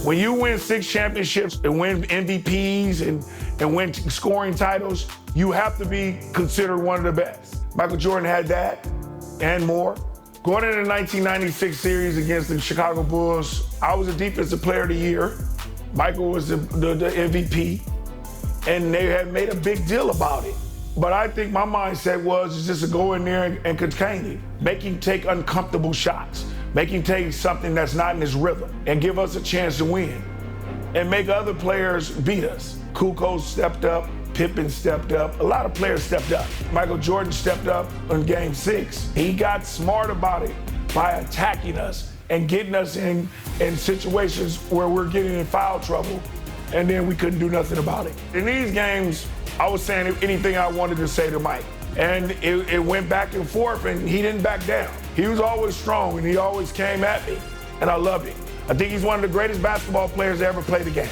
When you win 6 championships and win MVPs and win scoring titles, you have to be considered one of the best. Michael Jordan had that and more. Going into the 1996 series against the Chicago Bulls, I was the defensive player of the year. Michael was the MVP, and they had made a big deal about it. But I think my mindset was just to go in there and contain it, make him take uncomfortable shots, make him take something that's not in his rhythm, and give us a chance to win, and make other players beat us. Kukoc stepped up, Pippen stepped up, a lot of players stepped up. Michael Jordan stepped up in Game 6. He got smart about it by attacking us and getting us in situations where we're getting in foul trouble, and then we couldn't do nothing about it. In these games, I was saying anything I wanted to say to Mike, and it went back and forth, and he didn't back down. He was always strong, and he always came at me, and I loved it. I think he's one of the greatest basketball players to ever play the game.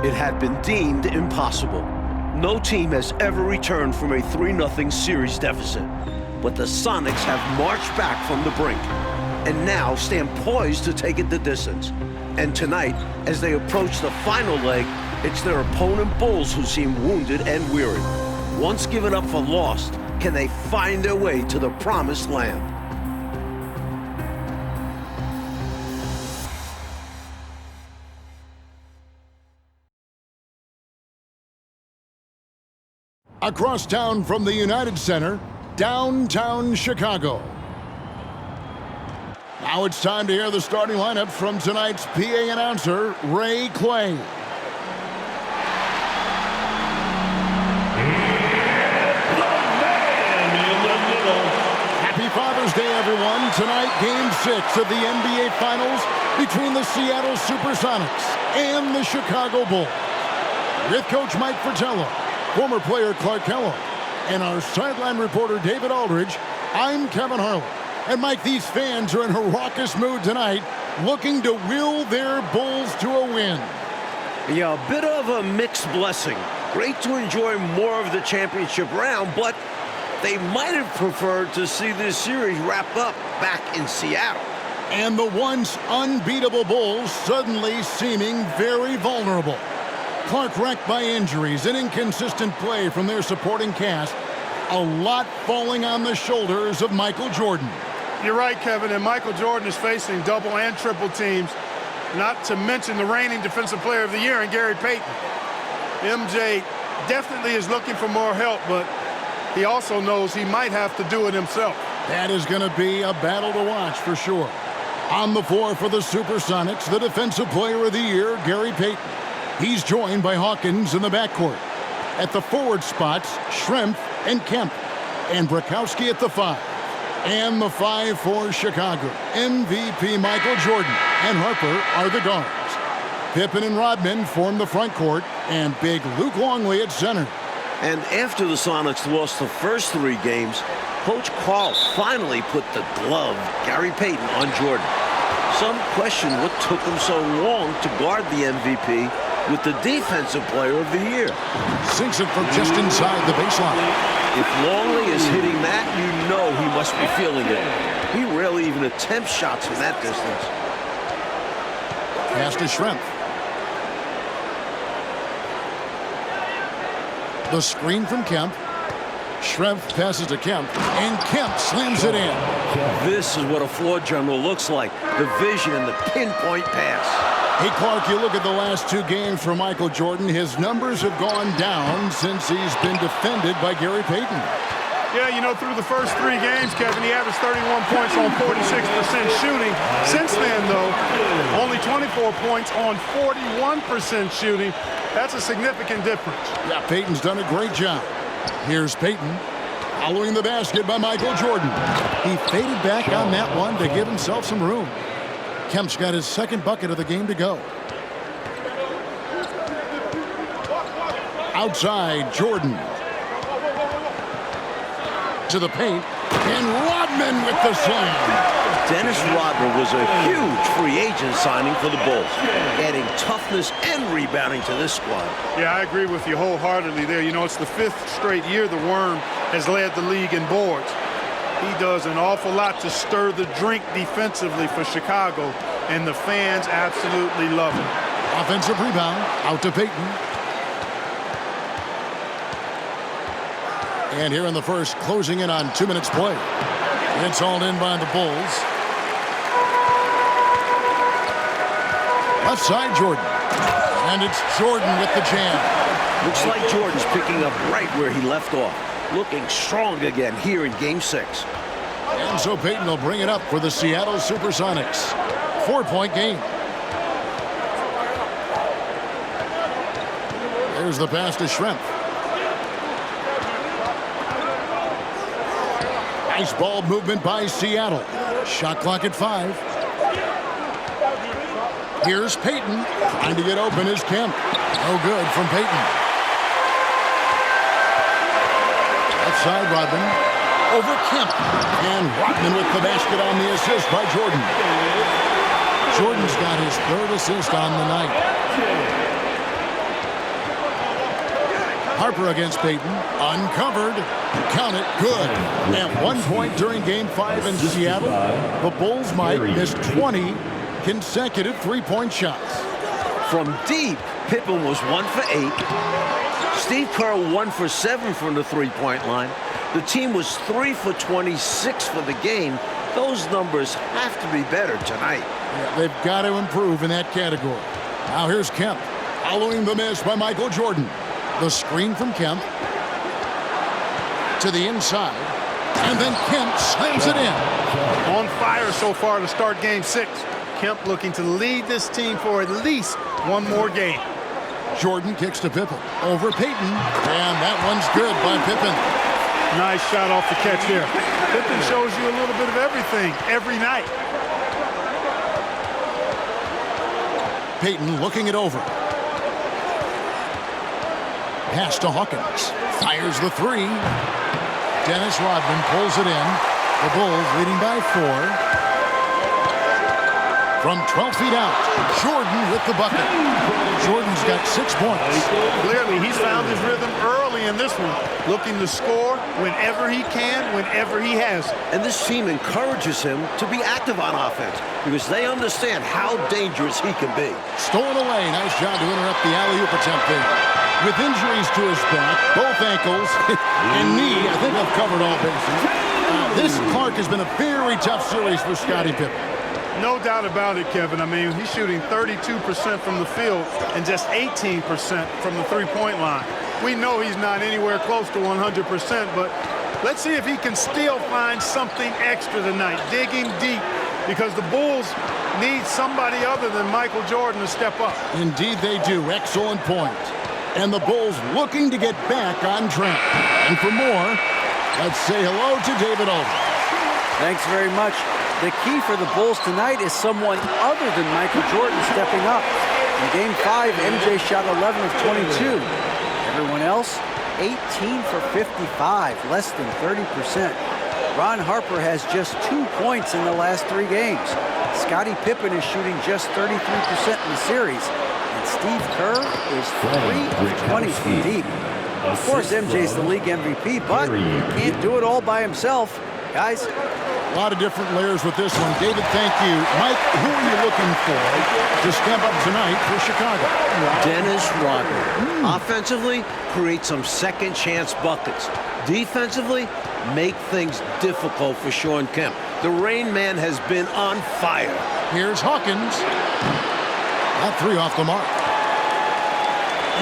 It had been deemed impossible. No team has ever returned from a 3-0 series deficit. But the Sonics have marched back from the brink and now stand poised to take it the distance. And tonight, as they approach the final leg, it's their opponent Bulls who seem wounded and weary. Once given up for lost, can they find their way to the promised land? Across town from the United Center, downtown Chicago. Now it's time to hear the starting lineup from tonight's PA announcer, Ray Clay. Happy Father's Day, everyone. Tonight, Game 6 of the NBA Finals between the Seattle Supersonics and the Chicago Bulls. With Coach Mike Fratello, former player Clark Kellogg, and our sideline reporter David Aldridge, I'm Kevin Harlan. And Mike, these fans are in a raucous mood tonight, looking to will their Bulls to a win. Yeah, a bit of a mixed blessing. Great to enjoy more of the championship round, but they might have preferred to see this series wrap up back in Seattle. And the once unbeatable Bulls suddenly seeming very vulnerable. Clark wrecked by injuries and inconsistent play from their supporting cast. A lot falling on the shoulders of Michael Jordan. You're right, Kevin, and Michael Jordan is facing double and triple teams, not to mention the reigning Defensive Player of the Year in Gary Payton. MJ definitely is looking for more help, but he also knows he might have to do it himself. That is going to be a battle to watch for sure. On the floor for the Supersonics, the Defensive Player of the Year, Gary Payton. He's joined by Hawkins in the backcourt. At the forward spots, Schrempf and Kemp. And Brakowski at the 5. And the 5 for Chicago. MVP Michael Jordan and Harper are the guards. Pippen and Rodman form the front court, and big Luke Longley at center. And after the Sonics lost the first 3 games, Coach Carl finally put the glove, Gary Payton, on Jordan. Some question what took him so long to guard the MVP with the Defensive Player of the Year. Sinks it from just inside the baseline. If Longley is hitting that, you know he must be feeling it. He rarely even attempts shots from that distance. Pass to Schrempf. The screen from Kemp. Schrempf passes to Kemp, and Kemp slams it in. This is what a floor general looks like. The vision and the pinpoint pass. Hey, Clark, you look at the last 2 games for Michael Jordan. His numbers have gone down since he's been defended by Gary Payton. Yeah, you know, through the first 3 games, Kevin, he averaged 31 points on 46% shooting. Since then, though, only 24 points on 41% shooting. That's a significant difference. Yeah, Payton's done a great job. Here's Payton, following the basket by Michael Jordan. He faded back on that one to give himself some room. Kemp's got his second bucket of the game to go. Outside, Jordan. To the paint, and Rodman with the slam. Dennis Rodman was a huge free agent signing for the Bulls, adding toughness and rebounding to this squad. Yeah, I agree with you wholeheartedly there. You know, it's the 5th straight year the Worm has led the league in boards. He does an awful lot to stir the drink defensively for Chicago, and the fans absolutely love it. Offensive rebound, out to Payton. And here in the first, closing in on 2 minutes play. It's hauled in by the Bulls. Left side, Jordan. And it's Jordan with the jam. Looks like Jordan's picking up right where he left off. Looking strong again here in Game 6. And so Payton will bring it up for the Seattle Supersonics. 4-point game. There's the pass to Schrempf. Nice ball movement by Seattle. Shot clock at 5. Here's Payton. Trying to get open is Kemp. No good from Payton. Left side, Rodman. Over Kemp. And Rodman with the basket on the assist by Jordan. Jordan's got his 3rd assist on the night. Harper against Payton. Uncovered. Count it. Good. At 1 point during Game 5 in Seattle, the Bulls might miss 20 consecutive three-point shots. From deep, Pippen was 1 for 8. Steve Kerr 1 for 7 from the three-point line. The team was 3 for 26 for the game. Those numbers have to be better tonight. Yeah, they've got to improve in that category. Now here's Kemp. Following the miss by Michael Jordan. The screen from Kemp. To the inside. And then Kemp slams it in. On fire so far to start Game 6. Kemp looking to lead this team for at least one more game. Jordan kicks to Pippen. Over Payton. And that one's good by Pippen. Nice shot off the catch there. Pippen shows you a little bit of everything every night. Payton looking it over. Pass to Hawkins. Fires the 3. Dennis Rodman pulls it in. The Bulls leading by 4. From 12 feet out, Jordan with the bucket. Jordan's got 6 points. Clearly, he's found his rhythm early in this one, looking to score whenever he can, whenever he has. And this team encourages him to be active on offense because they understand how dangerous he can be. Stolen away. Nice job to interrupt the alley-oop attempt there. With injuries to his back, both ankles, and knee, I think I've covered all bases. This, Clark, has been a very tough series for Scottie Pippen. No doubt about it, Kevin. I mean, he's shooting 32% from the field and just 18% from the three-point line. We know he's not anywhere close to 100%, but let's see if he can still find something extra tonight, digging deep, because the Bulls need somebody other than Michael Jordan to step up. Indeed they do. Excellent point. And the Bulls looking to get back on track. And for more, let's say hello to David Aldridge. Thanks very much. The key for the Bulls tonight is someone other than Michael Jordan stepping up. In Game 5, MJ shot 11 of 22. Everyone else, 18 for 55, less than 30%. Ron Harper has just 2 points in the last 3 games. Scottie Pippen is shooting just 33% in the series. And Steve Kerr is 3 of 20 from deep. Of course, MJ's the league MVP, but he can't do it all by himself. Guys, a lot of different layers with this one. David, thank you. Mike, who are you looking for to step up tonight for Chicago? Dennis Rodman. Offensively, create some second chance buckets. Defensively, make things difficult for Shawn Kemp. The Rain Man has been on fire. Here's Hawkins. That 3 off the mark.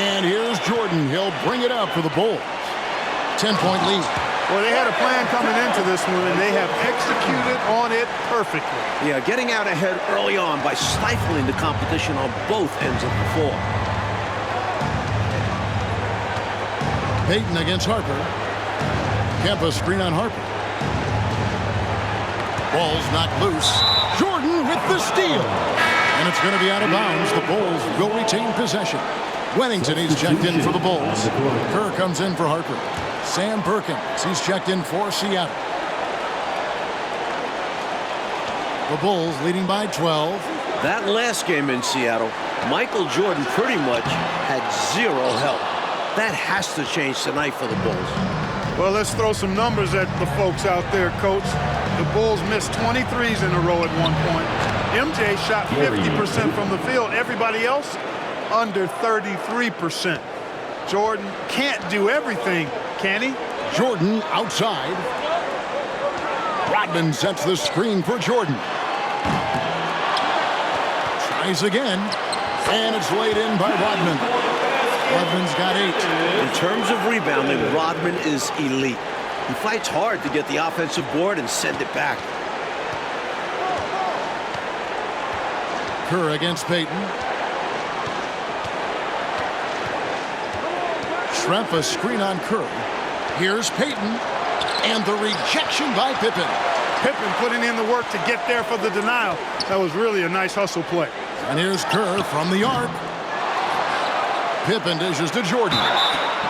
And here's Jordan. He'll bring it up for the Bulls. 10-point lead. Well, they had a plan coming into this one, and they have executed on it perfectly. Yeah, getting out ahead early on by stifling the competition on both ends of the floor. Payton against Harper. Kemp a screen on Harper. Ball's knocked loose. Jordan with the steal. And it's going to be out of bounds. The Bulls will retain possession. Wennington, he's checked in for the Bulls. Kerr comes in for Harper. Sam Perkins, he's checked in for Seattle. The Bulls leading by 12. That last game in Seattle, Michael Jordan pretty much had 0 help. That has to change tonight for the Bulls. Well, let's throw some numbers at the folks out there, Coach. The Bulls missed 23s in a row at one point. MJ shot 50% from the field. Everybody else under 33%. Jordan can't do everything, can he? Jordan outside. Rodman sets the screen for Jordan. Tries again. And it's laid in by Rodman. Rodman's got 8. In terms of rebounding, Rodman is elite. He fights hard to get the offensive board and send it back. Kerr against Payton. Schrempf a screen on Kerr. Here's Payton. And the rejection by Pippen. Pippen putting in the work to get there for the denial. That was really a nice hustle play. And here's Kerr from the arc. Pippen dishes to Jordan.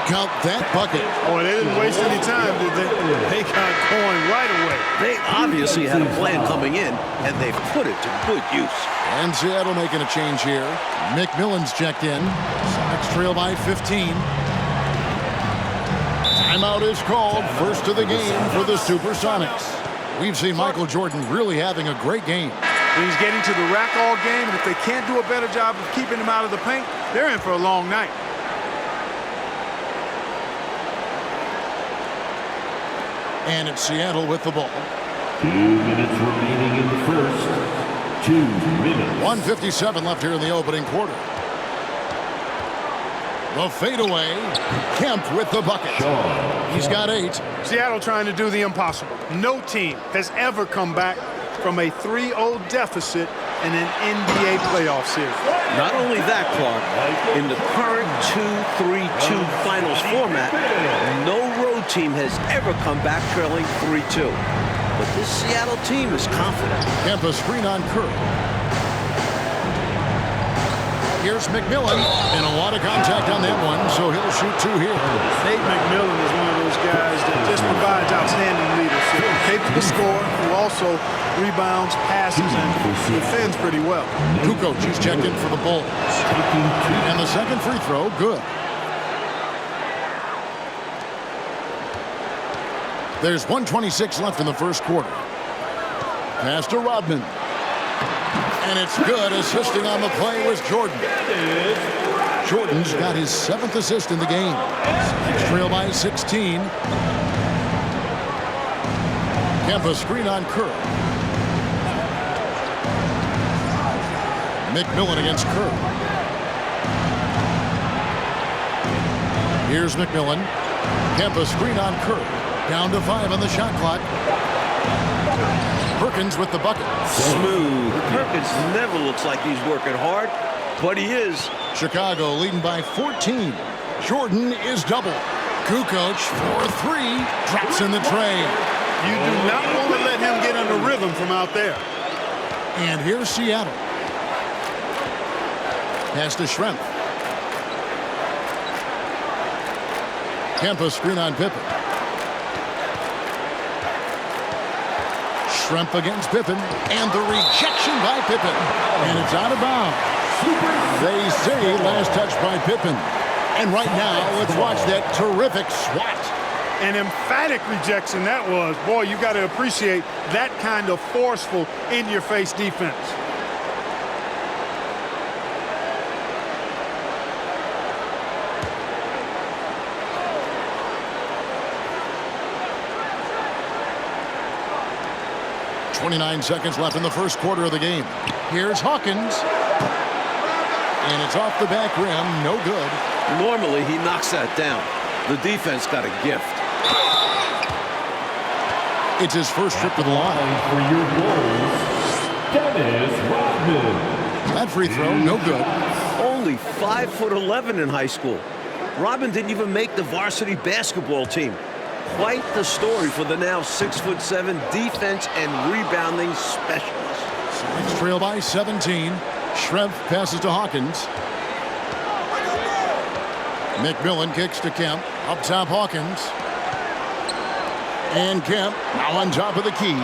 Count that bucket. Boy, they didn't waste any time, did they? They got going right away. They obviously had a plan coming in, and they've put it to good use. And Seattle making a change here. McMillan's checked in. Sonics trail by 15. Timeout is called. First of the game for the Supersonics. We've seen Michael Jordan really having a great game. He's getting to the rack all game, and if they can't do a better job of keeping him out of the paint, they're in for a long night. And it's Seattle with the ball. 2 minutes remaining in the first. 2 minutes. 1:57 left here in the opening quarter. The fadeaway. Kemp with the bucket. He's got 8. Seattle trying to do the impossible. No team has ever come back from a 3-0 deficit in an NBA playoff series. Not only that, Clark, in the current 2-3-2 finals format, no road team has ever come back trailing 3-2. But this Seattle team is confident. Kemp a screen on Kerr. Here's McMillan, and a lot of contact on that one, so he'll shoot 2 here. Nate McMillan is one of those guys that just provides outstanding leadership. Capable to score, who also rebounds, passes, and defends pretty well. Kukoc, he's checked in for the Bulls. And the second free throw, good. There's 1:26 left in the first quarter. Pass to Rodman. And it's good. Assisting on the play was Jordan. Jordan's got his 7th assist in the game. Sonics trail by 16. Kemp a screen on Kerr. McMillan against Kerr. Here's McMillan. Kemp a screen on Kerr. Down to 5 on the shot clock. Perkins with the bucket. Smooth. Perkins never looks like he's working hard, but he is. Chicago leading by 14. Jordan is double. Kukoc for 3. Drops in the tray. You do not want to let him get in a rhythm from out there. And here's Seattle. Pass to Schrempf. Kemp a screen on Pippen. Schrempf against Pippen, and the rejection by Pippen. And it's out of bounds. They say last touch by Pippen. And right now, let's watch that terrific swat. An emphatic rejection that was. Boy, you got to appreciate that kind of forceful, in-your-face defense. .29 seconds left in the first quarter of the game. Here's Hawkins. And it's off the back rim. No good. Normally, he knocks that down. The defense got a gift. It's his first trip to the line. For your Bulls, Dennis Rodman. That free throw, no good. Only 5'11" in high school. Rodman didn't even make the varsity basketball team. Quite the story for the now 6'7" defense and rebounding specialist. Sonics trail by 17. Schrempf passes to Hawkins. McMillan kicks to Kemp. Up top, Hawkins. And Kemp now on top of the key.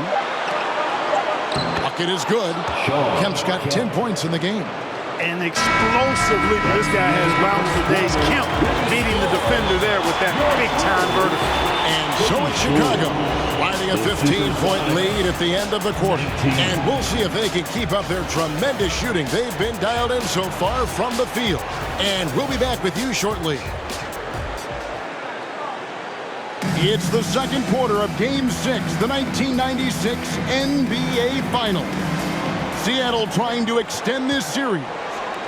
Bucket is good. Kemp's got 10 points in the game. An explosive leap. This guy has bounds for days. Kemp beating the defender there with that big-time vertical. And Chicago riding a 15-point lead at the end of the quarter. And we'll see if they can keep up their tremendous shooting they've been dialed in so far from the field. And we'll be back with you shortly. It's the second quarter of Game 6, the 1996 NBA Finals. Seattle trying to extend this series.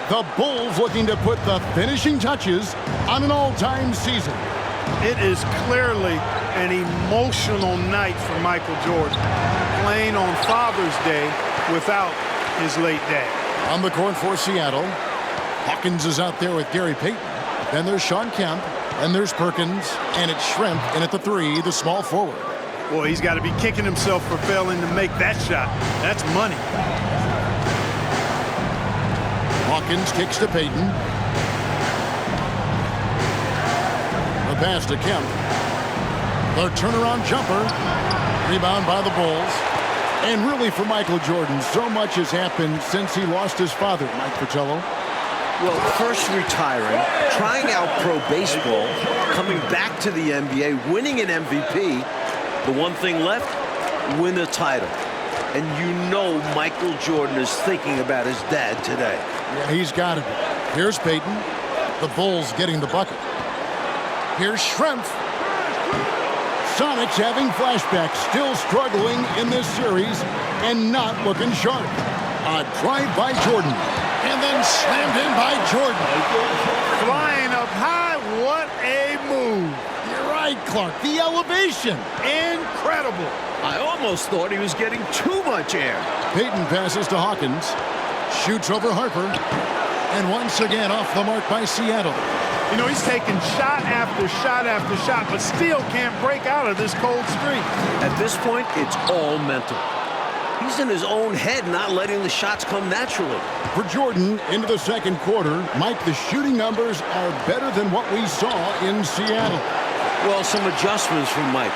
The Bulls looking to put the finishing touches on an all-time season. It is clearly an emotional night for Michael Jordan, playing on Father's Day without his late dad. On the court for Seattle, Hawkins is out there with Gary Payton. Then there's Shawn Kemp, and there's Perkins, and it's Shrimp in at the 3, the small forward. Boy, he's got to be kicking himself for failing to make that shot. That's money. Hawkins kicks to Payton. The pass to Kemp. The turnaround jumper. Rebound by the Bulls. And really for Michael Jordan, so much has happened since he lost his father, Mike Fratello. Well, first retiring, trying out pro baseball, coming back to the NBA, winning an MVP. The one thing left, win a title. And you know Michael Jordan is thinking about his dad today. Yeah, he's got it. Here's Payton. The Bulls getting the bucket. Here's Shrimp. Sonics having flashbacks, still struggling in this series and not looking sharp. A drive by Jordan. And then slammed in by Jordan. Flying up high, what a move. You're right, Clark. The elevation. Incredible. I almost thought he was getting too much air. Payton passes to Hawkins. Shoots over Harper. And once again off the mark by Seattle. You know, he's taking shot after shot after shot, but still can't break out of this cold streak. At this point, it's all mental. He's in his own head, not letting the shots come naturally. For Jordan, into the second quarter, Mike, the shooting numbers are better than what we saw in Seattle. Well, some adjustments from Mike.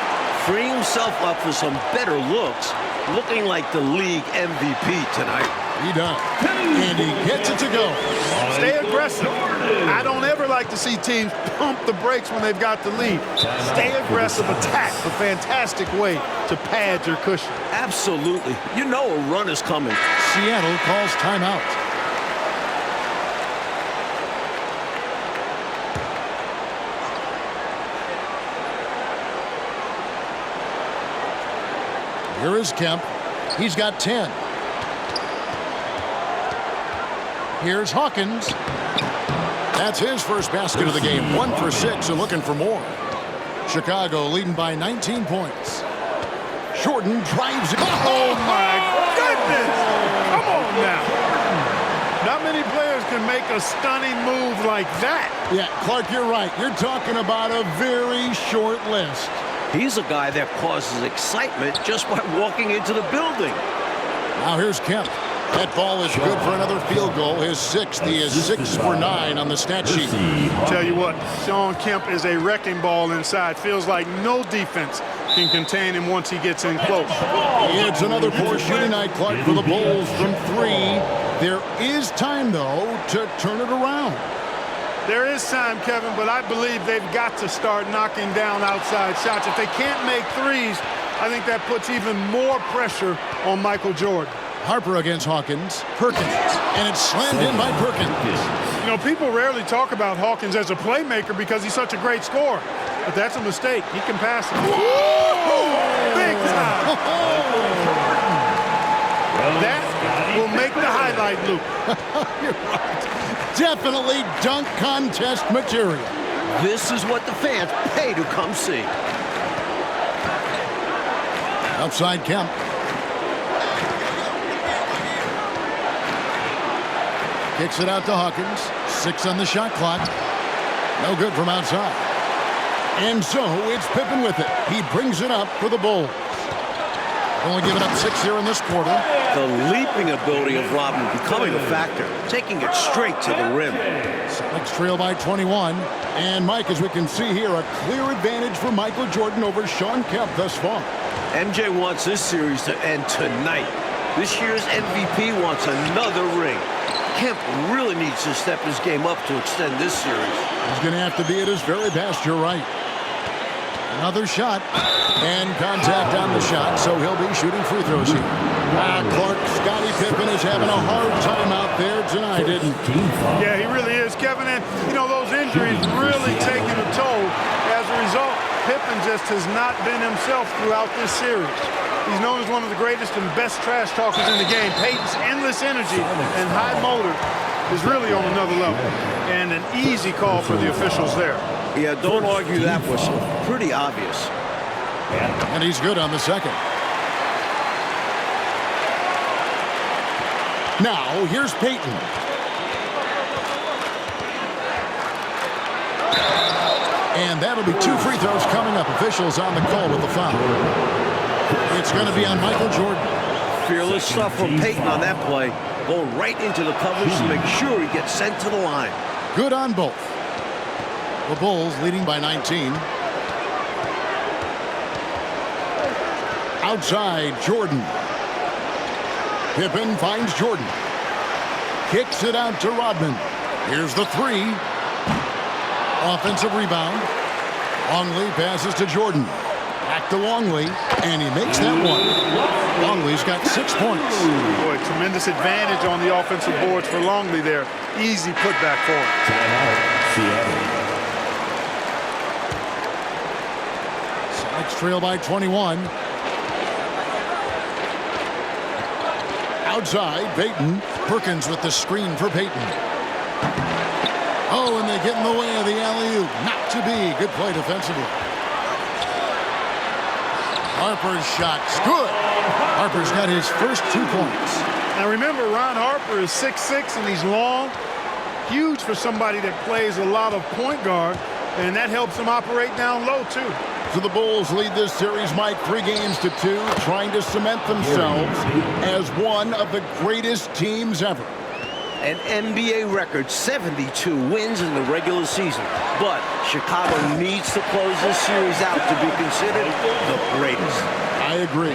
Freeing himself up for some better looks, looking like the league MVP tonight. He does. And he gets it to go. Stay aggressive. I don't ever like to see teams pump the brakes when they've got the lead. Stay aggressive, attack. A fantastic way to pad your cushion. Absolutely. You know a run is coming. Seattle calls timeout. Here is Kemp. He's got 10. Here's Hawkins. That's his first basket of the game. 1 for 6 and looking for more. Chicago leading by 19 points. Jordan drives it. Oh, my goodness. Come on now. Not many players can make a stunning move like that. Yeah, Clark, you're right. You're talking about a very short list. He's a guy that causes excitement just by walking into the building. Now here's Kemp. That ball is good for another field goal. His 6th. He is 6 for 9 on the stat sheet. Tell you what, Shawn Kemp is a wrecking ball inside. Feels like no defense can contain him once he gets in close. It's another poor shooting night, Clark, for the Bulls from 3. There is time, though, to turn it around. There is time, Kevin, but I believe they've got to start knocking down outside shots. If they can't make threes, I think that puts even more pressure on Michael Jordan. Harper against Hawkins. Perkins. And it's slammed in by Perkins. You know, people rarely talk about Hawkins as a playmaker because he's such a great scorer. But that's a mistake. He can pass it. Big time. That will make the highlight loop. You're right. Definitely dunk contest material. This is what the fans pay to come see. Outside Kemp. Kicks it out to Hawkins. 6 on the shot clock. No good from outside. And so it's Pippen with it. He brings it up for the Bulls. Only giving up 6 here in this quarter. The leaping ability of Robin becoming a factor, taking it straight to the rim. Celtics trail by 21. And Mike, as we can see here, a clear advantage for Michael Jordan over Shawn Kemp thus far. MJ wants this series to end tonight. This year's MVP wants another ring. Kemp really needs to step his game up to extend this series. He's going to have to be at his very best, you're right. Another shot. And contact on the shot, so he'll be shooting free throws here. Clark, Scottie Pippen is having a hard time out there tonight, isn't he? Yeah, he really is, Kevin. And, you know, those injuries really taking a toll. As a result, Pippen just has not been himself throughout this series. He's known as one of the greatest and best trash talkers in the game. Payton's endless energy and high motor is really on another level. And an easy call for the officials there. Yeah, don't argue that was pretty obvious. And he's good on the second. Now, here's Payton. And that'll be 2 free throws coming up. Officials on the call with the foul. It's going to be on Michael Jordan. Fearless stuff from Payton on that play. Going right into the coverage to make sure he gets sent to the line. Good on both. The Bulls leading by 19. Outside, Jordan. Pippen finds Jordan. Kicks it out to Rodman. Here's the 3. Offensive rebound. Longley passes to Jordan. Back to Longley, and he makes that one. Longley's got 6 points. Boy, tremendous advantage on the offensive boards for Longley there. Easy putback for him. Sonics trail by 21. Outside, Payton. Perkins with the screen for Payton. Oh, and they get in the way of the alley-oop. Napjcyd. Good play defensively. Harper's shot's good. Harper's got his first 2 points. Now remember, Ron Harper is 6'6", and he's long. Huge for somebody that plays a lot of point guard, and that helps him operate down low, too. So the Bulls lead this series, Mike, 3 games to 2, trying to cement themselves as one of the greatest teams ever. An NBA record 72 wins in the regular season. But Chicago needs to close this series out to be considered the greatest. I agree.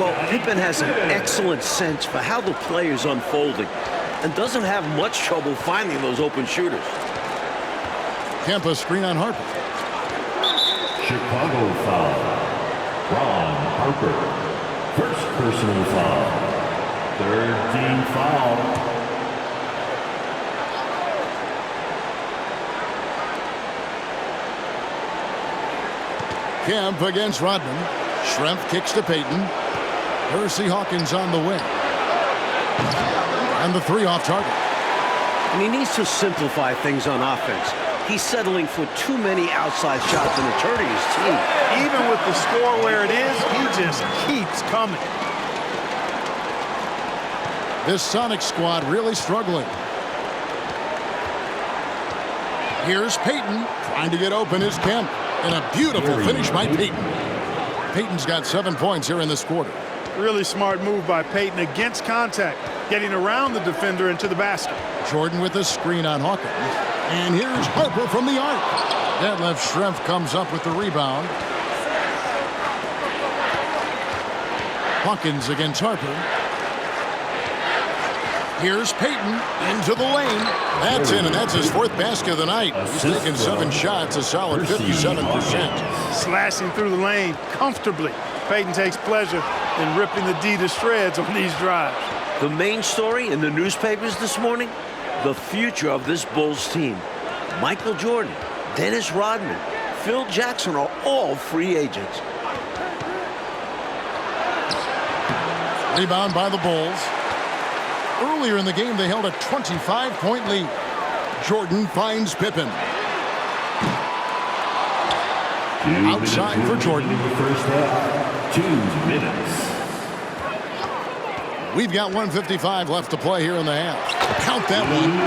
Well, Pippen has an excellent sense for how the play is unfolding and doesn't have much trouble finding those open shooters. Kempa screen on Harper. Chicago foul. Ron Harper. First personal foul. 3rd team foul. Kemp against Rodman. Schrempf kicks to Payton. Hersey Hawkins on the wing. And the 3 off target. And he needs to simplify things on offense. He's settling for too many outside shots and it's hurting his team. Even with the score where it is, he just keeps coming. This Sonic squad really struggling. Here's Payton. Trying to get open is Kemp. And a beautiful finish by Payton. Payton's got 7 points here in this quarter. Really smart move by Payton against contact, getting around the defender into the basket. Jordan with a screen on Hawkins. And here's Harper from the arc. That left Schrempf comes up with the rebound. Hawkins against Harper. Here's Payton into the lane. That's in, and that's his 4th basket of the night. He's taken 7 shots, a solid 57%. Slashing through the lane comfortably. Payton takes pleasure in ripping the D to shreds on these drives. The main story in the newspapers this morning, the future of this Bulls team. Michael Jordan, Dennis Rodman, Phil Jackson are all free agents. Rebound by the Bulls. Earlier in the game, they held a 25-point lead. Jordan finds Pippen. Outside for Jordan. In the first half, 2 minutes. We've got 1:55 left to play here in the half. Count that one.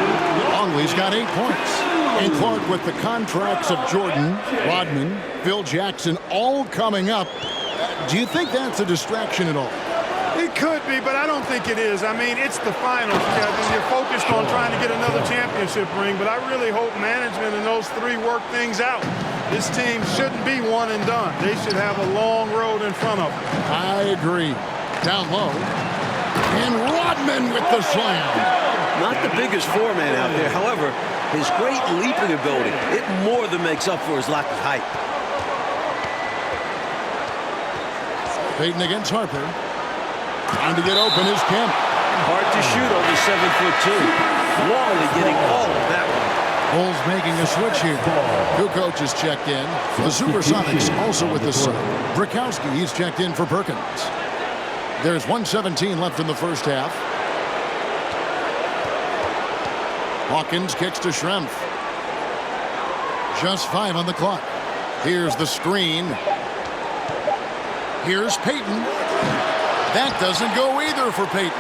Longley's got 8 points. And Clark with the contracts of Jordan, Rodman, Phil Jackson, all coming up. Do you think that's a distraction at all? It could be, but I don't think it is. I mean, it's the finals, Kevin. You're focused on trying to get another championship ring, but I really hope management and those 3 work things out. This team shouldn't be one and done. They should have a long road in front of them. I agree. Down low. And Rodman with the slam. Not the biggest 4-man out there. However, his great leaping ability, it more than makes up for his lack of height. Payton against Harper. Trying to get open is Kemp. Hard to shoot over 7'2". Longley getting all of that one. Bulls making a switch here. Two coaches checked in. The Supersonics also with the sub. Brakowski, he's checked in for Perkins. There's 1:17 left in the first half. Hawkins kicks to Schrempf. Just 5 on the clock. Here's the screen. Here's Payton. That doesn't go either for Payton.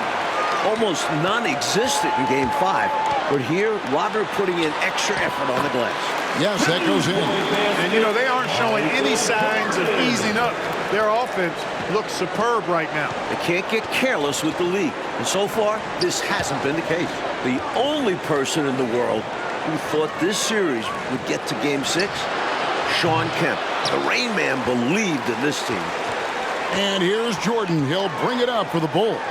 Almost non-existent in Game 5. But here, Rodman putting in extra effort on the glass. Yes, that goes in. And, you know, they aren't showing any signs of easing up. Their offense looks superb right now. They can't get careless with the lead. And so far, this hasn't been the case. The only person in the world who thought this series would get to Game 6, Shawn Kemp. The Rain Man believed in this team. And here's Jordan. He'll bring it up for the Bulls.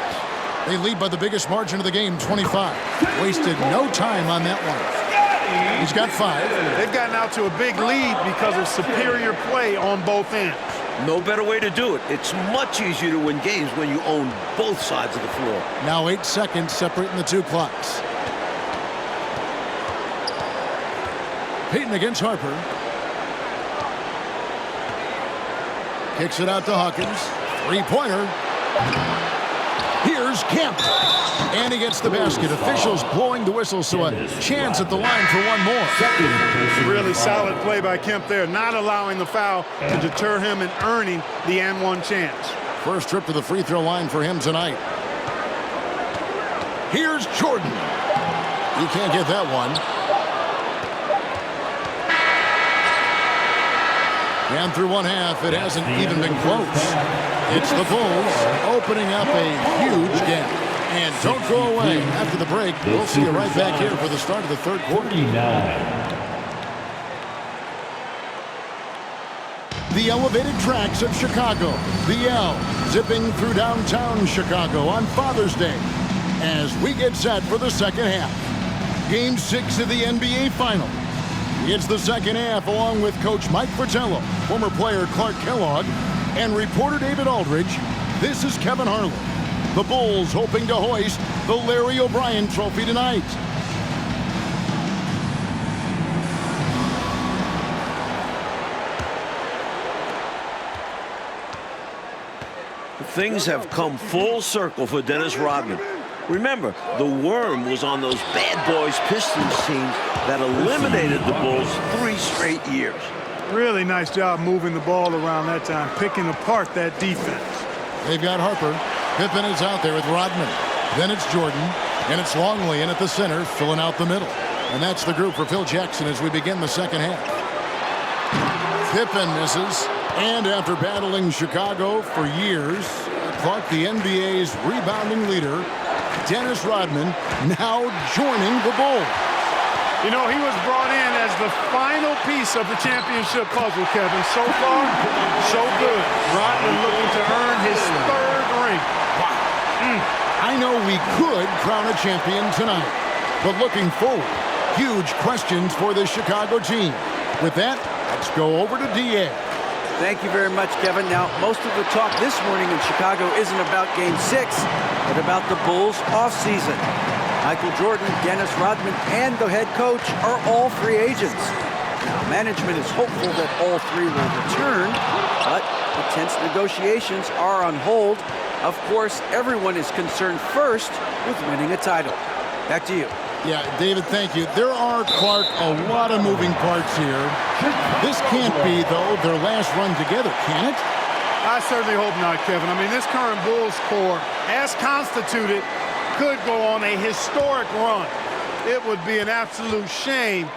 They lead by the biggest margin of the game, 25. Wasted no time on that one. He's got 5. They've gotten out to a big lead because of superior play on both ends. No better way to do it. It's much easier to win games when you own both sides of the floor. Now 8 seconds separating the two clocks. Payton against Harper. Kicks it out to Hawkins. Three-pointer. Here's Kemp. And he gets the basket. Officials blowing the whistle, so a chance at the line for one more. Really solid play by Kemp there, not allowing the foul to deter him and earning the and-one chance. First trip to the free throw line for him tonight. Here's Jordan. He can't get that one. And through one half, it hasn't even been close. It's the Bulls opening up a huge gap. And don't go away. After the break, we'll see you right back here for the start of the third quarter. The elevated tracks of Chicago. The L zipping through downtown Chicago on Father's Day as we get set for the second half. Game 6 of the NBA Finals. It's the second half along with Coach Mike Fratello, former player Clark Kellogg, and reporter David Aldridge. This is Kevin Harlan. The Bulls hoping to hoist the Larry O'Brien Trophy tonight. Things have come full circle for Dennis Rodman. Remember, the Worm was on those bad boys Pistons teams that eliminated the Bulls 3 straight years. Really nice job moving the ball around that time, picking apart that defense. They've got Harper. Pippen is out there with Rodman. Then it's Jordan, and it's Longley in at the center, filling out the middle. And that's the group for Phil Jackson as we begin the second half. Pippen misses, and after battling Chicago for years, Clark, the NBA's rebounding leader, Dennis Rodman, now joining the Bulls. You know, he was brought in as the final piece of the championship puzzle, Kevin. So far, so good. Rodman looking to earn his 3rd ring. I know we could crown a champion tonight, but looking forward, huge questions for the Chicago team. With that, let's go over to DA. Thank you very much, Kevin. Now, most of the talk this morning in Chicago isn't about Game 6, but about the Bulls' offseason. Michael Jordan, Dennis Rodman, and the head coach are all free agents. Now, management is hopeful that all 3 will return, but the tense negotiations are on hold. Of course, everyone is concerned first with winning a title. Back to you. Yeah, David, thank you. There are, Clark, a lot of moving parts here. This can't be, though, their last run together, can it? I certainly hope not, Kevin. I mean, this current Bulls core, as constituted, could go on a historic run. It would be an absolute shame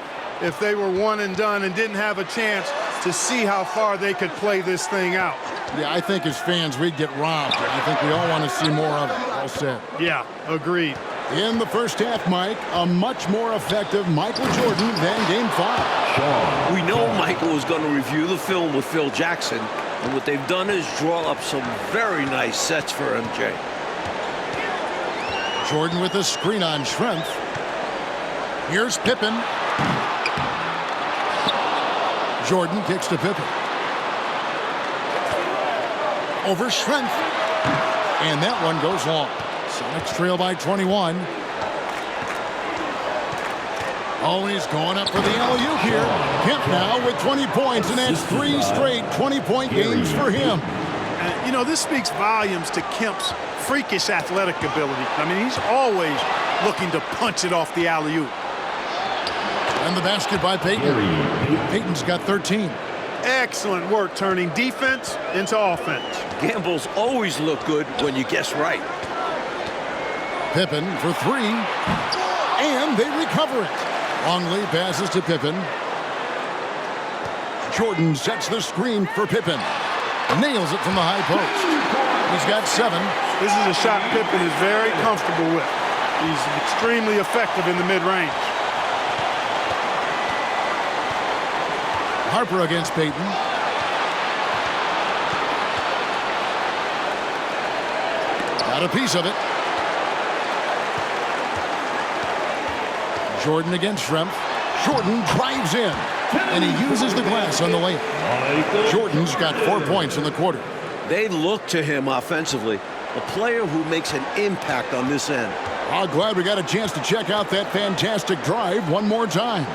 if they were one and done and didn't have a chance to see how far they could play this thing out. Yeah, I think as fans, we'd get robbed. I think we all want to see more of it. All said. Yeah, agreed. In the first half, Mike, a much more effective Michael Jordan than Game 5. We know Michael was going to review the film with Phil Jackson, and what they've done is draw up some very nice sets for MJ. Jordan with a screen on Schrempf. Here's Pippen. Jordan kicks to Pippen. over Strength. And that one goes long. Sonics trail by 21. Always going up for the alley-oop here. Kemp now with 20 points, and that's 3 straight 20-point games for him. You know, this speaks volumes to Kemp's freakish athletic ability. I mean, he's always looking to punch it off the alley-oop. And the basket by Payton. Payton's got 13. Excellent work turning defense into offense. Gambles always look good when you guess right. Pippen for 3. And they recover it. Longley passes to Pippen. Jordan sets the screen for Pippen. Nails it from the high post. He's got 7. This is a shot Pippen is very comfortable with. He's extremely effective in the mid-range. Harper against Payton. Got a piece of it. Jordan against Schrempf. Jordan drives in, and he uses the glass on the layup. Jordan's got 4 points in the quarter. They look to him offensively, a player who makes an impact on this end. I'm glad we got a chance to check out that fantastic drive one more time.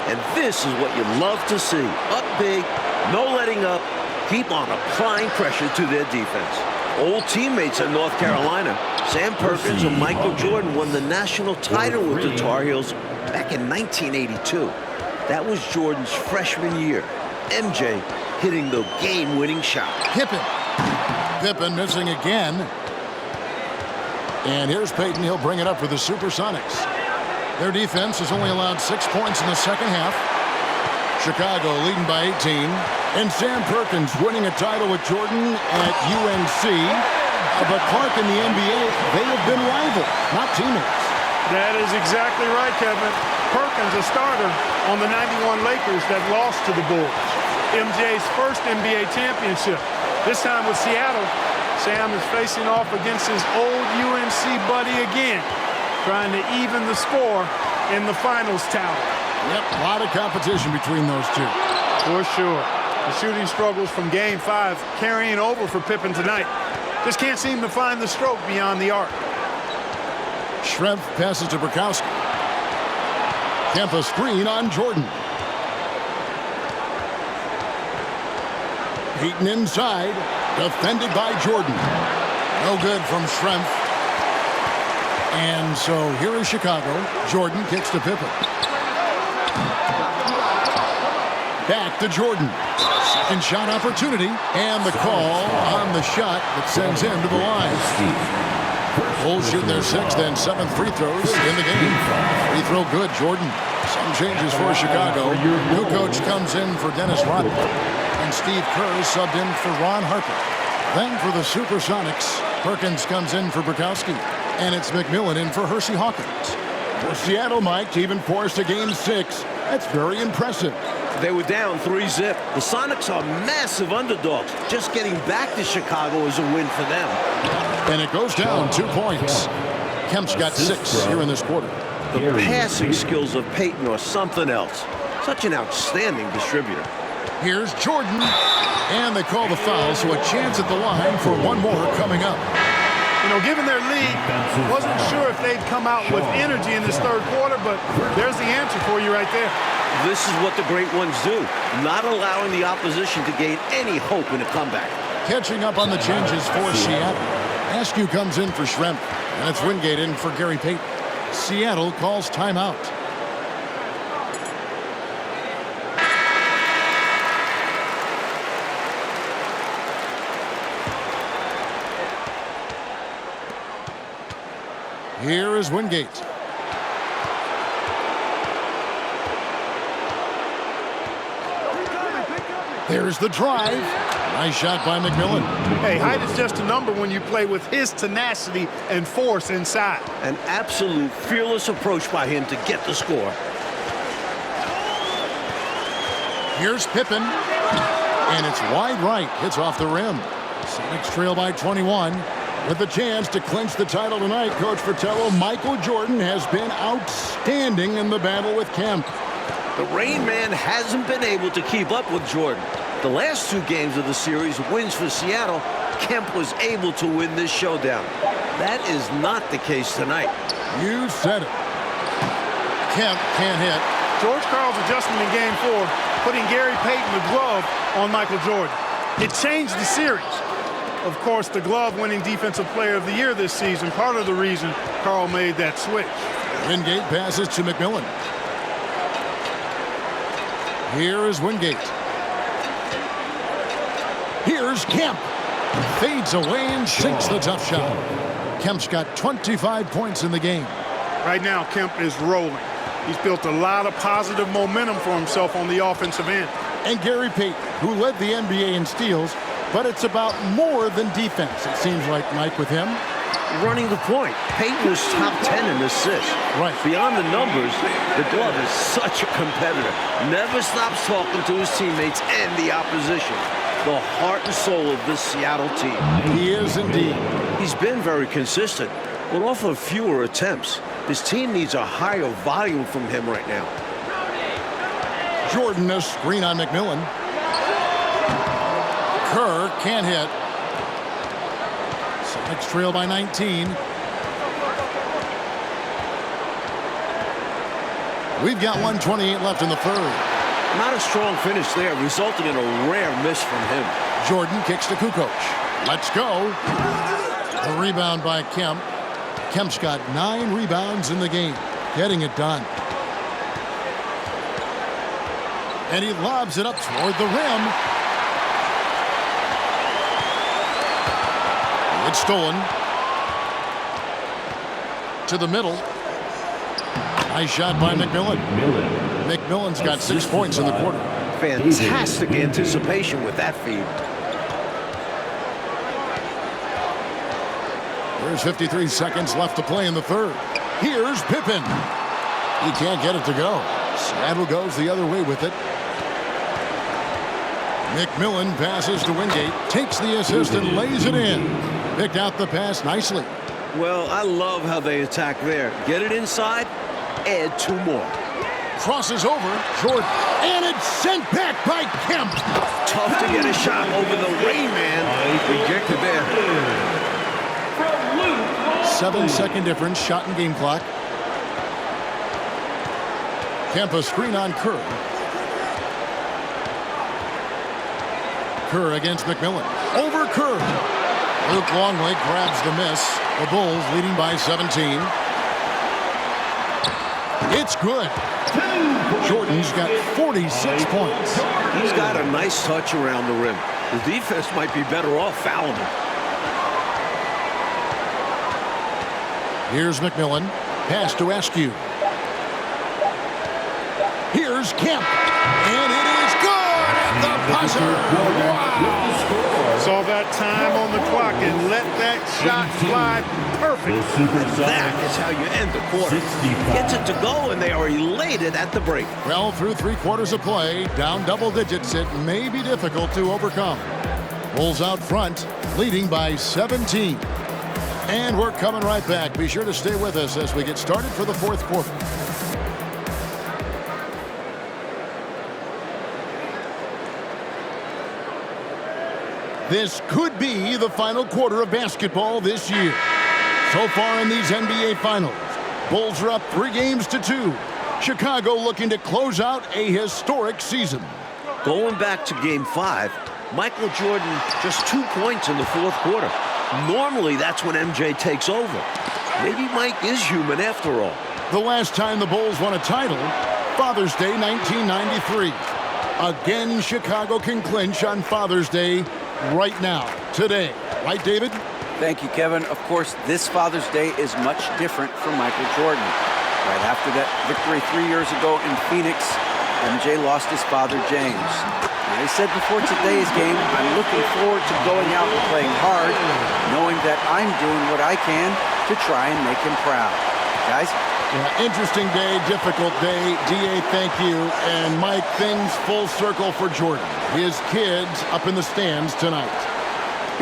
And this is what you love to see. Up big, no letting up, keep on applying pressure to their defense. Old teammates in North Carolina, Sam Perkins and Michael Jordan won the national title with the Tar Heels back in 1982. That was Jordan's freshman year. MJ hitting the game-winning shot. Pippen missing again. And here's Payton. He'll bring it up for the Supersonics. Their defense has only allowed 6 points in the second half. Chicago leading by 18. And Sam Perkins winning a title with Jordan at UNC. But Clark in the NBA, they have been rivals, not teammates. That is exactly right, Kevin. Perkins, a starter on the 91 Lakers that lost to the Bulls. MJ's first NBA championship. This time with Seattle, Sam is facing off against his old UNC buddy again, trying to even the score in the finals tower. Yep, a lot of competition between those two. For sure. The shooting struggles from Game 5 carrying over for Pippen tonight. Just can't seem to find the stroke beyond the arc. Schrempf passes to Burkowski. Kemp a screen on Jordan. Payton inside, defended by Jordan. No good from Schrempf. And so here is Chicago. Jordan kicks to Pippen. Back to Jordan. Second shot opportunity. And the call on the shot that sends him to the line. Bulls shoot their 6th and 7th free throws in the game. Free throw good, Jordan. Some changes for Chicago. New coach comes in for Dennis Rodman. And Steve Kerr subbed in for Ron Harper. Then for the Supersonics, Perkins comes in for Burkowski. And it's McMillan in for Hersey Hawkins. For Seattle, Mike, to even force a Game 6, that's very impressive. They were down 3-zip. The Sonics are massive underdogs. Just getting back to Chicago is a win for them. And it goes down 2 points. Kemp's got 6 here in this quarter. The passing skills of Payton are something else. Such an outstanding distributor. Here's Jordan. And they call the foul, so a chance at the line for one more coming up. You know, given their lead, wasn't sure if they'd come out with energy in this third quarter, but there's the answer for you right there. This is what the great ones do, not allowing the opposition to gain any hope in a comeback. Catching up on the changes for Seattle. Askew comes in for Schrempf, and it's Wingate in for Gary Payton. Seattle calls timeout. Here is Wingate. There's the drive. Nice shot by McMillan. Hey, height is just a number when you play with his tenacity and force inside. An absolute fearless approach by him to get the score. Here's Pippen. And it's wide right. Hits off the rim. Sonics trail by 21. With the chance to clinch the title tonight, Coach Fratello, Michael Jordan has been outstanding in the battle with Kemp. The Rain Man hasn't been able to keep up with Jordan. The last 2 games of the series, wins for Seattle, Kemp was able to win this showdown. That is not the case tonight. You said it. Kemp can't hit. George Karl's adjustment in Game 4, putting Gary Payton the glove on Michael Jordan. It changed the series. Of course, the glove-winning Defensive Player of the Year this season, part of the reason Karl made that switch. Wingate passes to McMillan. Here is Wingate. Here's Kemp. Fades away and sinks the tough shot. Kemp's got 25 points in the game. Right now, Kemp is rolling. He's built a lot of positive momentum for himself on the offensive end. And Gary Payton, who led the NBA in steals, but it's about more than defense, it seems like, Mike, with him. Running the point. Payton was top 10 in assists. Right. Beyond the numbers, the glove is such a competitor. Never stops talking to his teammates and the opposition. The heart and soul of this Seattle team. He is indeed. He's been very consistent, but off of fewer attempts. His team needs a higher volume from him right now. Jordan, a screen on McMillan. Kerr can't hit. Sonics trail by 19. We've got 1:28 left in the third. Not a strong finish there, resulting in a rare miss from him. Jordan kicks to Kukoc. Let's go. The rebound by Kemp. Kemp's got 9 rebounds in the game, getting it done. And he lobs it up toward the rim. It's stolen. To the middle. Nice shot by McMillan. McMillan's got 6 points in the quarter. Fantastic anticipation with that feed. There's 53 seconds left to play in the third. Here's Pippen. He can't get it to go. Seattle goes the other way with it. McMillan passes to Wingate, takes the assist and lays it in. Picked out the pass nicely. Well, I love how they attack there. Get it inside, add 2 more. Crosses over, Jordan, and it's sent back by Kemp. Tough to get a shot over the rain, man. Rejected there. 7-second difference, shot and game clock. Kemp a screen on Kerr. Kerr against McMillan. Over Kerr. Luke Longley grabs the miss. The Bulls leading by 17. It's good. Jordan's got 46 points. He's got a nice touch around the rim. The defense might be better off fouling him. Here's McMillan. Pass to Askew. Here's Kemp. And it is good at the buzzer. Wow. Saw that time on the clock and let that shot fly perfect. That is how you end the quarter. Gets it to go, and they are elated at the break. Well, through 3 quarters of play, down double digits, it may be difficult to overcome. Bulls out front, leading by 17. And we're coming right back. Be sure to stay with us as we get started for the 4th quarter. This could be the final quarter of basketball this year. So far in these NBA Finals, Bulls are up 3 games to 2. Chicago looking to close out a historic season. Going back to Game 5, Michael Jordan just 2 points in the 4th quarter. Normally, that's when MJ takes over. Maybe Mike is human after all. The last time the Bulls won a title, Father's Day 1993. Again, Chicago can clinch on Father's Day right now, today. Right, David? Thank you, Kevin. Of course, this Father's Day is much different for Michael Jordan. Right after that victory 3 years ago in Phoenix, MJ lost his father, James. And I said before today's game, I'm looking forward to going out and playing hard, knowing that I'm doing what I can to try and make him proud. Guys? Yeah, interesting day, difficult day. D.A., thank you. And Mike, things full circle for Jordan. His kids up in the stands tonight.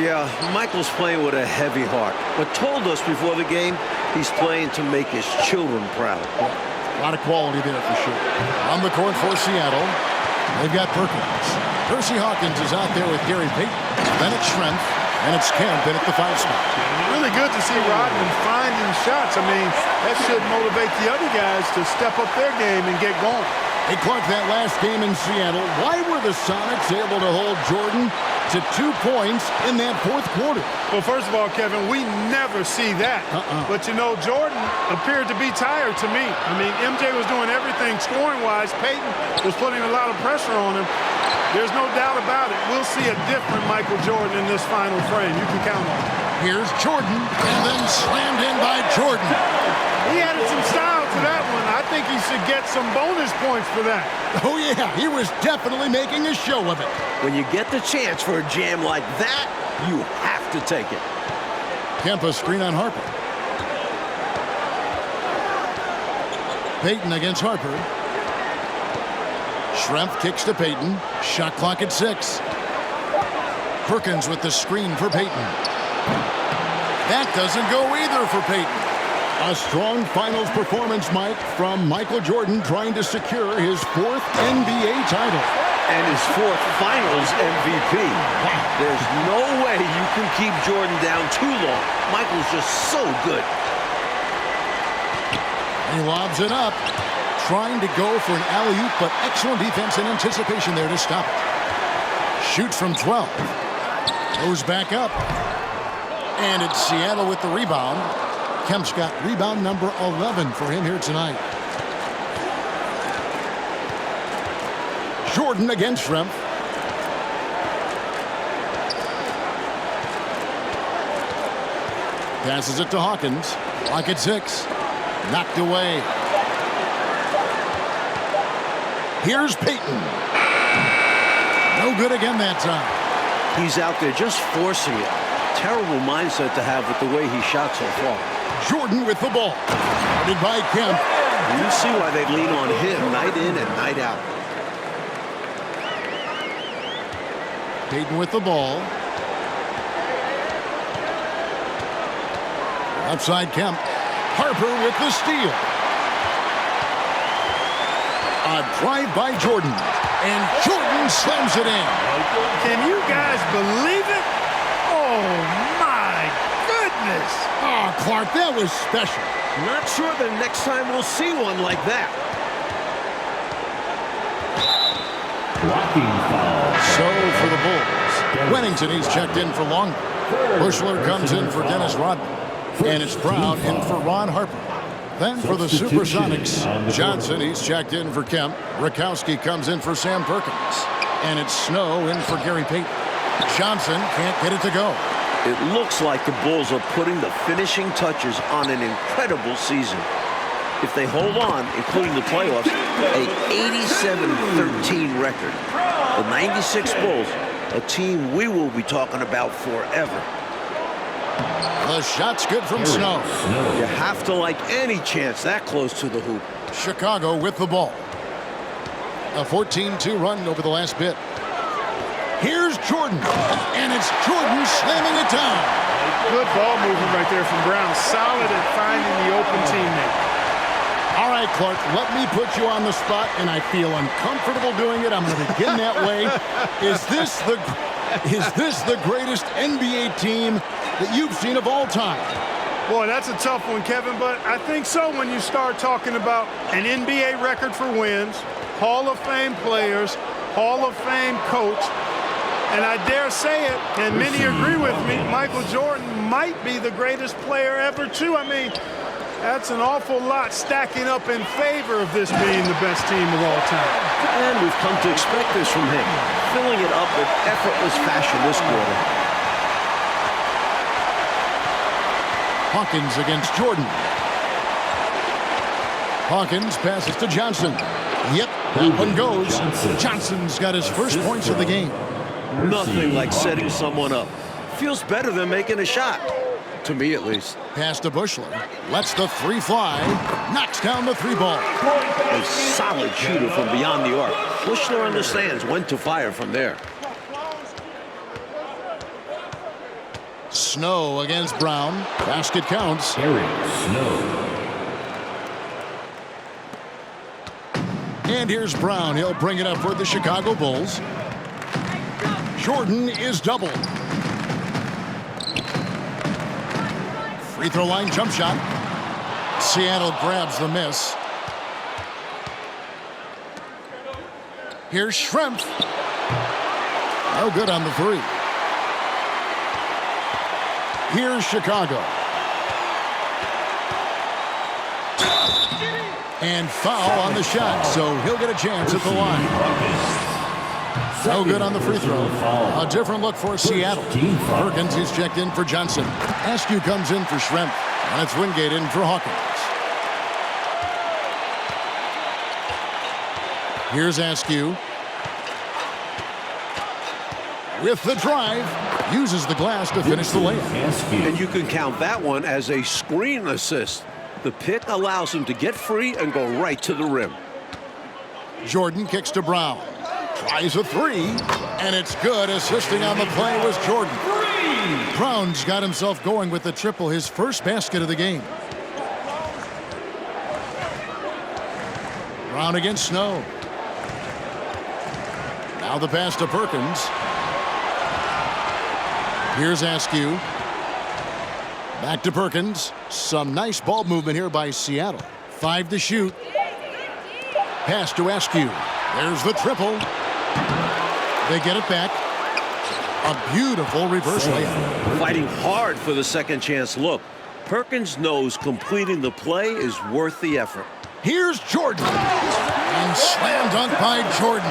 Yeah, Michael's playing with a heavy heart, but told us before the game he's playing to make his children proud. Yeah, a lot of quality there for sure. On the court for Seattle, they've got Perkins. Percy Hawkins is out there with Gary Payton. Bennett Schrempf. And it's Kemp in at the 5 spot. Really good to see Rodman finding shots. I mean, that should motivate the other guys to step up their game and get going. Hey, Clark, that last game in Seattle, why were the Sonics able to hold Jordan to 2 points in that fourth quarter? Well, first of all, Kevin, we never see that. But, you know, Jordan appeared to be tired to me. I mean, MJ was doing everything scoring-wise. Peyton was putting a lot of pressure on him. There's no doubt about it. We'll see a different Michael Jordan in this final frame. You can count on it. Here's Jordan, and then slammed in by Jordan. He added some style to that one. I think he should get some bonus points for that. Oh, yeah, he was definitely making a show of it. When you get the chance for a jam like that, you have to take it. Kemp a screen on Harper. Peyton against Harper. Schrempf kicks to Peyton. Shot clock at 6. Perkins with the screen for Peyton. That doesn't go either for Peyton. A strong finals performance, Mike, from Michael Jordan trying to secure his 4th NBA title. And his 4th finals MVP. There's no way you can keep Jordan down too long. Michael's just so good. He lobs it up, trying to go for an alley-oop, but excellent defense and anticipation there to stop it. Shoots from 12. Goes back up. And it's Seattle with the rebound. Kemp's got rebound number 11 for him here tonight. Jordan against Schrempf. Passes it to Hawkins. Clock at 6. Knocked away. Here's Peyton. No good again that time. He's out there just forcing it. Terrible mindset to have with the way he shot so far. Jordan with the ball. Guarded by Kemp. You see why they lean on him night in and night out. Peyton with the ball. Outside Kemp. Harper with the steal. A drive by Jordan. And Jordan slams it in. Can you guys believe it? Oh, my goodness. Oh, Clark, that was special. Not sure the next time we'll see one like that. Blocking foul. So for the Bulls, Wennington, he's checked in for Long. Bushler comes in for Dennis Rodman. And it's Brown in for Ron Harper. Then for the Supersonics, Johnson, he's checked in for Kemp. Rakowski comes in for Sam Perkins. And it's Snow in for Gary Payton. Johnson can't get it to go. It looks like the Bulls are putting the finishing touches on an incredible season. If they hold on, including the playoffs, a 87-13 record. The 96 Bulls, a team we will be talking about forever. The shot's good from Snow. You have to like any chance that close to the hoop. Chicago with the ball. A 14-2 run over the last bit. Here's Jordan. And it's Jordan slamming it down. Good ball movement right there from Brown. Solid at finding the open teammate. All right, Clark, let me put you on the spot, and I feel uncomfortable doing it. I'm going to begin that way. Is this the greatest NBA team that you've seen of all time? Boy, that's a tough one, Kevin, but I think so when you start talking about an NBA record for wins, Hall of Fame players, Hall of Fame coach, and I dare say it, and many agree with me, Michael Jordan might be the greatest player ever, too. I mean, that's an awful lot stacking up in favor of this being the best team of all time. And we've come to expect this from him, filling it up with effortless fashion this quarter. Hawkins against Jordan. Hawkins passes to Johnson. Yep, that one goes. Johnson's got his first points of the game. Nothing like setting someone up. Feels better than making a shot. To me, at least. Pass to Bushler. Lets the three fly. Knocks down the three ball. A solid shooter from beyond the arc. Bushler understands when to fire from there. Snow against Brown. Basket counts. Snow. And here's Brown. He'll bring it up for the Chicago Bulls. Jordan is doubled. Free throw line jump shot. Seattle grabs the miss. Here's Schrempf. No good on the three. Here's Chicago. And foul on the shot, so he'll get a chance at the line. No good on the free throw. A different look for Seattle. Perkins is checked in for Johnson. Askew comes in for Schrempf. And it's Wingate in for Hawkins. Here's Askew. With the drive. Uses the glass to finish the layup. And you can count that one as a screen assist. The pick allows him to get free and go right to the rim. Jordan kicks to Brown. Tries a three, and it's good. Assisting on the play was Jordan. Brown's got himself going with the triple, his first basket of the game. Brown against Snow. Now the pass to Perkins. Here's Askew. Back to Perkins. Some nice ball movement here by Seattle. 5 to shoot. Pass to Askew. There's the triple. They get it back. A beautiful reverse layup. Fighting hard for the second chance look. Perkins knows completing the play is worth the effort. Here's Jordan. And slam dunk by Jordan.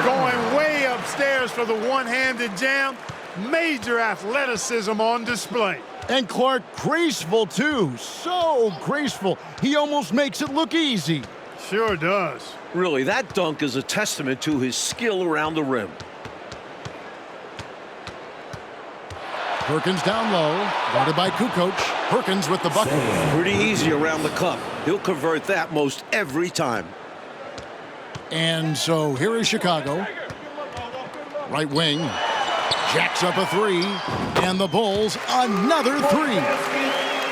Going way upstairs for the one-handed jam. Major athleticism on display. And Clark graceful too. So graceful. He almost makes it look easy. Sure does. Really, that dunk is a testament to his skill around the rim. Perkins down low. Guarded by Kukoc. Perkins with the bucket. Pretty easy around the cup. He'll convert that most every time. And so here is Chicago. Right wing. Jacks up a three. And the Bulls another three.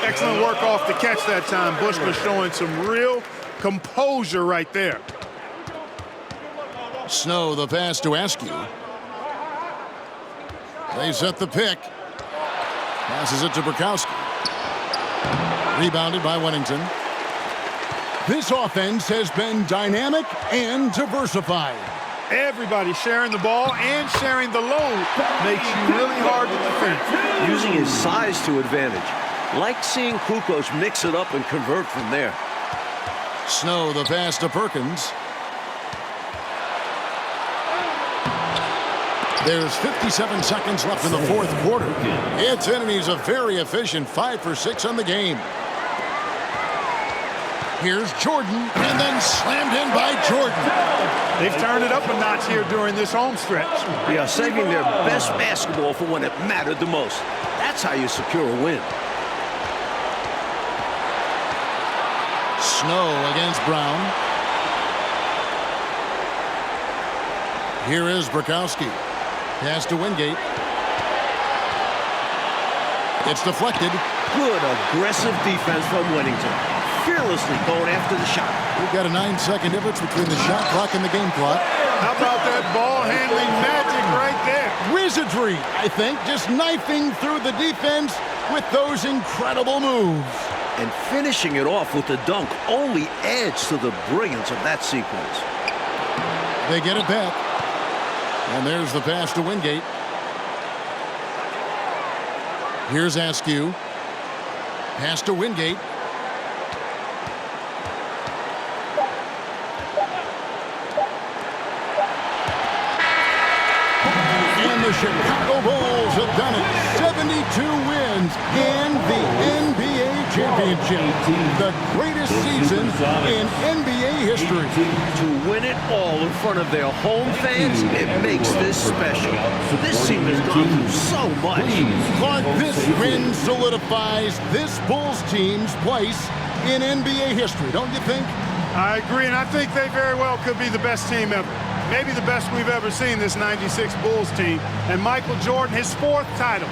Excellent work off the catch that time. Bushler showing some real composure right there. Snow the pass to Askew. They set the pick. Passes it to Burkowski. Rebounded by Wennington. This offense has been dynamic and diversified. Everybody sharing the ball and sharing the load makes you really hard to defend. Using his size to advantage. Like seeing Kukoc mix it up and convert from there. Snow the pass to Perkins. There's 57 seconds left in the fourth quarter. It's in, and he's a very efficient 5 for 6 on the game. Here's Jordan, and then slammed in by Jordan. They've turned it up a notch here during this home stretch. They are saving their best basketball for when it mattered the most. That's how you secure a win. Snow against Brown. Here is Burkowski. Pass to Wingate. It's deflected. Good aggressive defense from Wennington. Fearlessly going after the shot. We've got a 9-second difference between the shot clock and the game clock. How about that ball handling magic right there? Wizardry, I think, just knifing through the defense with those incredible moves. And finishing it off with the dunk only adds to the brilliance of that sequence. They get it back. And there's the pass to Wingate. Here's Askew. Pass to Wingate. And the Chicago Bulls have done it. 72 wins and the NBA championship. The greatest season in NBA history. To win it all in front of their home fans, it makes this special. This team has gone through so much. Clark, this win solidifies this Bulls team's place in NBA history, don't you think? I agree, and I think they very well could be the best team ever. Maybe the best we've ever seen, this 96 Bulls team. And Michael Jordan, his 4th title.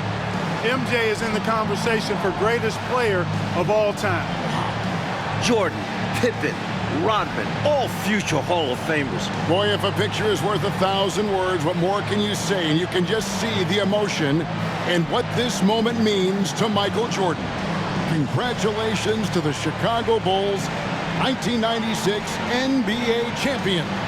MJ is in the conversation for greatest player of all time. Jordan, Pippen, Rodman, all future Hall of Famers. Boy, if a picture is worth 1,000 words, what more can you say? And you can just see the emotion and what this moment means to Michael Jordan. Congratulations to the Chicago Bulls, 1996 NBA champions.